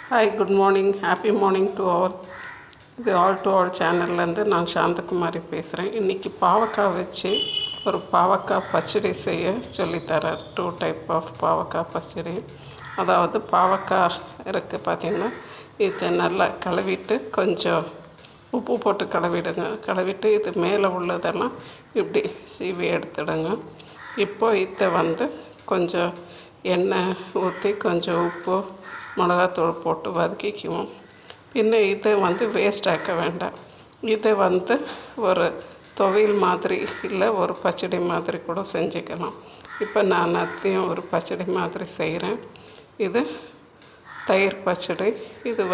Hi, good morning. Happy morning to all. இது all to all சேனல்லேருந்து நான் சாந்தகுமாரி பேசுகிறேன். இன்றைக்கி பாவக்காய் வச்சு ஒரு பாவக்காய் பச்சடி செய்ய சொல்லித்தரேன். 2 டைப் ஆஃப் பாவக்காய் பச்சடி. அதாவது பாவக்காய் இருக்குது பார்த்திங்கன்னா, இதை நல்லா கழுவிட்டு கொஞ்சம் உப்பு போட்டு கழுவிட்டு இது மேலே உள்ளதெல்லாம் இப்படி சீவி எடுத்துடுங்க. இப்போ இதை கொஞ்சம் எண்ணெய் ஊற்றி கொஞ்சம் உப்பு மிளகாத்தூள் போட்டு வதக்கிக்குவோம். பின்ன இதை வேஸ்ட் ஆக்க வேண்டாம். இதை ஒரு துவையல் மாதிரி இல்லை ஒரு பச்சடி மாதிரி கூட செஞ்சுக்கலாம். இப்போ நான் அதையும் ஒரு பச்சடி மாதிரி செய்கிறேன். இது தயிர் பச்சடி. இது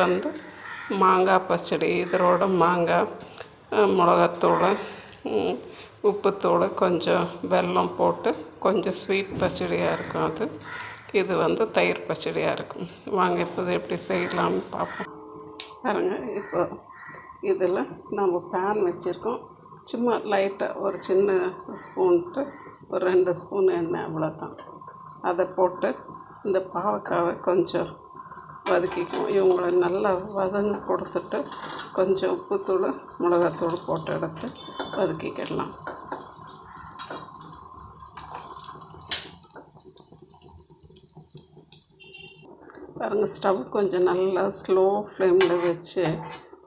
மாங்காய் பச்சடி. இதோட மாங்காய், மிளகாத்தூள், உப்புத்தூள், கொஞ்சம் வெல்லம் போட்டு கொஞ்சம் ஸ்வீட் பச்சடியாக இருக்கும். இது தயிர் பச்சடியாக இருக்கும். வாங்க இப்போ எப்படி செய்யலாம்னு பார்ப்போம். பாருங்க, இப்போ இதில் நம்ம பேன் வச்சுருக்கோம். சும்மா லைட்டாக ஒரு சின்ன ஸ்பூன்ட்டு ஒரு 2 ஸ்பூன் எண்ணெய், அவ்வளோதான். அதை போட்டு இந்த பாவக்காவை கொஞ்சம் வதக்கிக்குவோம். இவங்களை நல்லா வதங்க கொடுத்துட்டு கொஞ்சம் உப்புத்தூள் மிளகாத்தூள் போட்டு எடுத்து வதக்கிக்கிடலாம். பாருங்கள், ஸ்டவ் கொஞ்சம் நல்லா ஸ்லோ ஃப்ளேமில் வச்சு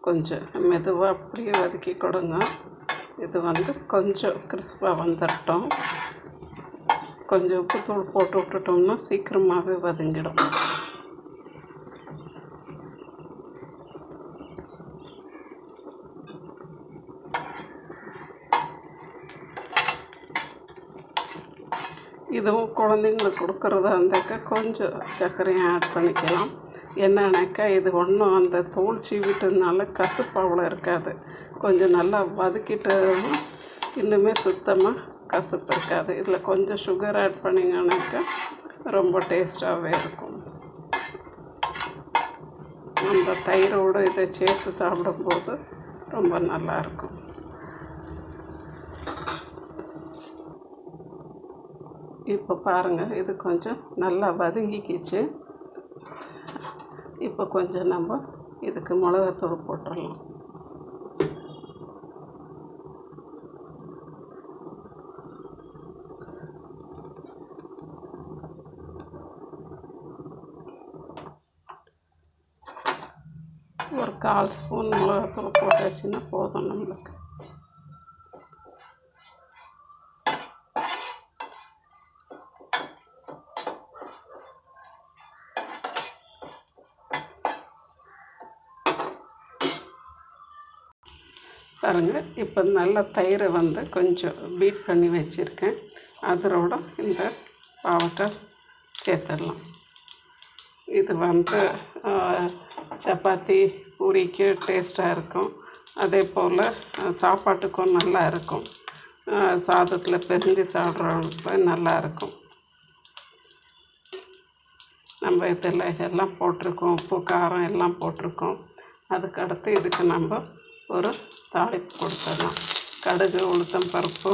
கொஞ்சம் மெதுவாக அப்படியே வதக்கி கொடுங்க. இது கொஞ்சம் கிறிஸ்பாக வந்துடட்டும். கொஞ்சம் உப்புத்தூள் போட்டு விட்டுட்டோம்னா சீக்கிரமாகவே வதங்கிடும். இதுவும் குழந்தைங்களுக்கு கொடுக்குறதா இருந்தாக்கா கொஞ்சம் சர்க்கரையும் ஆட் பண்ணிக்கலாம். என்னன்னாக்கா இது ஒன்றும் அந்த தோல் சீவிட்டதுனால கசப்பு அவ்வளோ இருக்காது. கொஞ்சம் நல்லா வதக்கிட்டு இன்னுமே சுத்தமாக கசப்பு இருக்காது. இதில் கொஞ்சம் சுகர் ஆட் பண்ணிங்கன்னாக்கா ரொம்ப டேஸ்ட்டாகவே இருக்கும். நம்ம தயிரோடு இதை சேர்த்து சாப்பிடும்போது ரொம்ப நல்லாயிருக்கும். இப்போ பாருங்கள், இது கொஞ்சம் நல்லா வதங்கிக்கிச்சு. இப்போ கொஞ்சம் நம்ம இதுக்கு மிளகாத்தூள் போட்டுடலாம். ஒரு 1/4 ஸ்பூன் மிளகாத்தூள் போட்டாச்சுன்னா போதும் நம்மளுக்கு. பாருங்கள், இப்போ நல்ல தயிரை கொஞ்சம் பீட் பண்ணி வச்சுருக்கேன். அதோட இந்த பாவக்காய் சேர்த்துடலாம். இது சப்பாத்தி பூரிக்கு டேஸ்ட்டாக இருக்கும். அதே போல் சாப்பாட்டுக்கும் நல்லா இருக்கும். சாதத்தில் பெருஞ்சி சாப்பிட்றவங்களுக்கு நல்லாயிருக்கும். நம்ம இதில் எல்லாம் போட்டிருக்கோம், உப்பு காரம் எல்லாம் போட்டிருக்கோம். அதுக்கடுத்து இதுக்கு நம்ம ஒரு தாளிப்பு கொடுத்துடலாம். கடுகு, உளுத்தம் பருப்பு,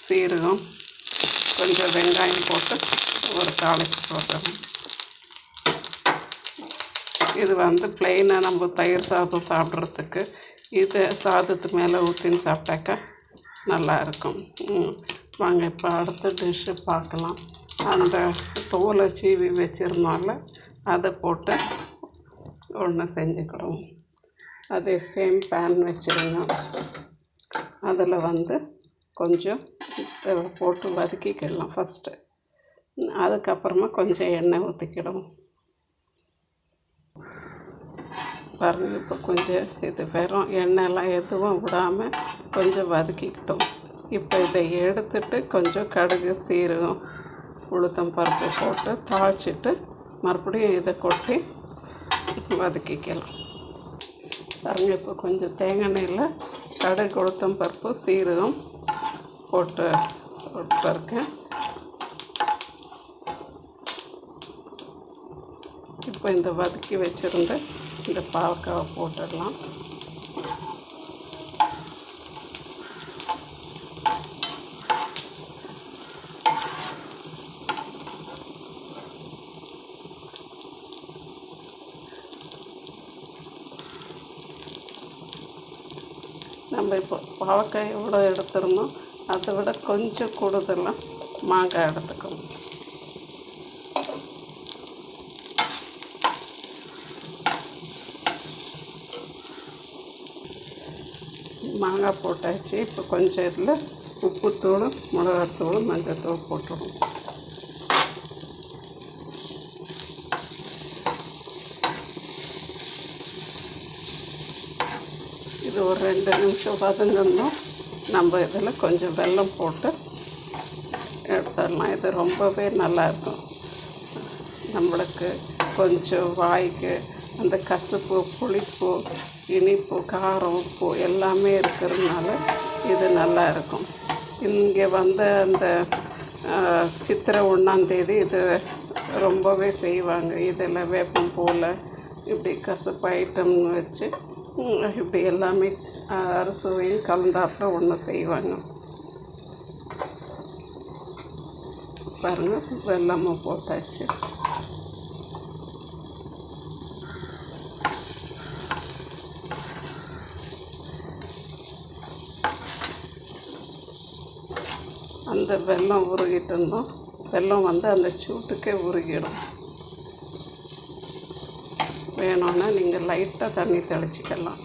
சீரகம், கொஞ்சம் வெங்காயம் போட்டு ஒரு தாளிப்பு போட்டுடலாம். இது ப்ளெயினாக நம்ம தயிர் சாதம் சாப்பிட்றதுக்கு இது சாதத்து மேலே ஊற்றின்னு சாப்பிட்டாக்கா நல்லாயிருக்கும். வாங்க இப்போ அடுத்த டிஷ்ஷு பார்க்கலாம். அந்த தோலை சீவி வச்சுருந்தோம்ல, அதை போட்டு ஒன்று செஞ்சுக்கிறோம். அதே சேம் பேன் வச்சுருங்க. அதில் கொஞ்சம் போட்டு வதக்கிக்கிடலாம் ஃபஸ்ட்டு. அதுக்கப்புறமா கொஞ்சம் எண்ணெய் ஊற்றிக்கிடுவோம். பாருங்கள், இப்போ கொஞ்சம் இது வெறும் எண்ணெயெல்லாம் எதுவும் விடாமல் கொஞ்சம் வதக்கிக்கிட்டோம். இப்போ இதை எடுத்துட்டு கொஞ்சம் கடுகு, சீரகம், உளுத்தம் பருப்பு போட்டு தாளிச்சிட்டு மறுபடியும் இதை கொட்டி வதக்கிக்கலாம். பாருங்கள், இப்போ கொஞ்சம் தேங்காய் எண்ணெயில் கடுகு, உளுத்தம் பருப்பு, சீரகம் போட்டு விட்டுருக்கேன். இப்போ இந்த வதக்கி வச்சுருந்த இந்த பாவக்காவை போட்டுடலாம். நம்ம இப்போ பாவக்காய் எவ்வளோ எடுத்துருந்தோம் அதை விட கொஞ்சம் கூடுதலாக மாங்காய் எடுத்துக்கணும். மாங்காய் போட்டாச்சு. இப்போ கொஞ்சம் இதில் உப்புத்தூள், மிளகாத்தூள், மஞ்சத்தூள் போட்டுடுவோம். இது ஒரு 2 நிமிஷம் வதங்கணும். நம்ம இதில் கொஞ்சம் வெல்லம் போட்டு எடுத்துடலாம். இது ரொம்பவே நல்லாயிருக்கும். நம்மளுக்கு கொஞ்சம் வாய்க்கு அந்த கசப்பு, புளிப்பு, இனிப்பு, காரம், உப்பு எல்லாமே இருக்கிறதுனால இது நல்லா இருக்கும். இங்கே வந்து அந்த சித்திரை 1ஆந்தேதி இது ரொம்பவே செய்வாங்க. இதில் வேப்பம்பூவில் இப்படி கசப்பு ஐட்டம்னு வச்சு இப்படி எல்லாமே அறுசுவையும் கலந்தாப்பில் ஒன்று செய்வாங்க. பாருங்கள், வெல்லமும் போட்டாச்சு. அந்த வெல்லம் உருகிட்டு இருந்தோம். வெல்லம் வந்து அந்த சூட்டுக்கே உருகிடும். வேணும்னா நீங்கள் லைட்டாக தண்ணி தெளிச்சிக்கலாம்.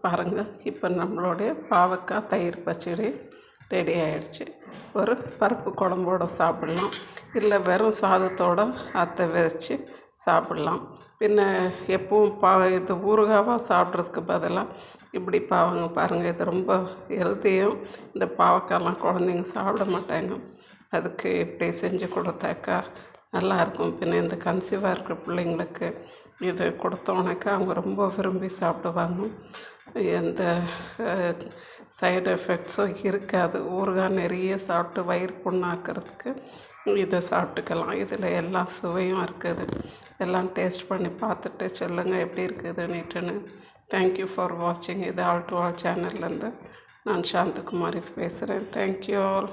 பாருங்கள், இப்போ நம்மளுடைய பாவக்காய் தயிர் பச்சடி ரெடி ஆகிடுச்சு. ஒரு பருப்பு குழம்போட சாப்பிட்லாம், இல்லை வெறும் சாதத்தோடு அத்தை வச்சு சாப்பிட்லாம். பின்ன எப்பவும் இது ஊறுகாவாக சாப்பிட்றதுக்கு பதிலாக இப்படி பாருங்கள், இது ரொம்ப ஹெல்த்தியும். இந்த பாவக்காயெல்லாம் குழந்தைங்க சாப்பிட மாட்டாங்க. அதுக்கு இப்படி செஞ்சு கொடுத்தாக்கா நல்லாயிருக்கும். பின்ன இந்த கன்சீவாக இருக்கிற பிள்ளைங்களுக்கு இது கொடுத்தோன்னாக்கா அவங்க ரொம்ப விரும்பி சாப்பிடுவாங்க. எந்த சைடு எஃபெக்ட்ஸும் இருக்காது. ஊறுகாய் நிறைய சாப்பிட்டு வயிறு புண்ணாக்கிறதுக்கு இதை சாப்பிட்டுக்கலாம். இதில் எல்லா சுவையும் இருக்குது. எல்லாம் டேஸ்ட் பண்ணி பார்த்துட்டு சொல்லுங்கள் எப்படி இருக்குதுன்னுட்டுன்னு. தேங்க்யூ ஃபார் வாட்சிங். இது ஆல் டு ஆல் சேனல்லேருந்து நான் சாந்தகுமாரி பேசுகிறேன். Thank you all.